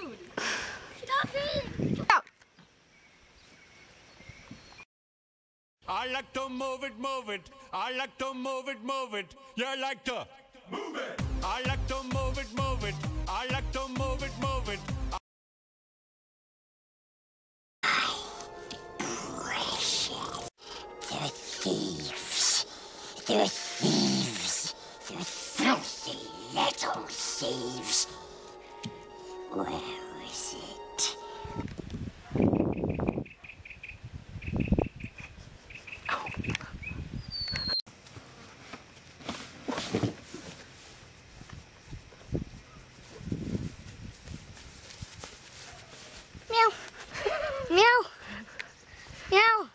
food. Stop it. Out. I like to move it, move it. I like to move it, move it. You like to move it. I like to move it, move it. I like to move it, move it. Precious. The thieves. The filthy little thieves. Where is it? Meow. Meow. Meow.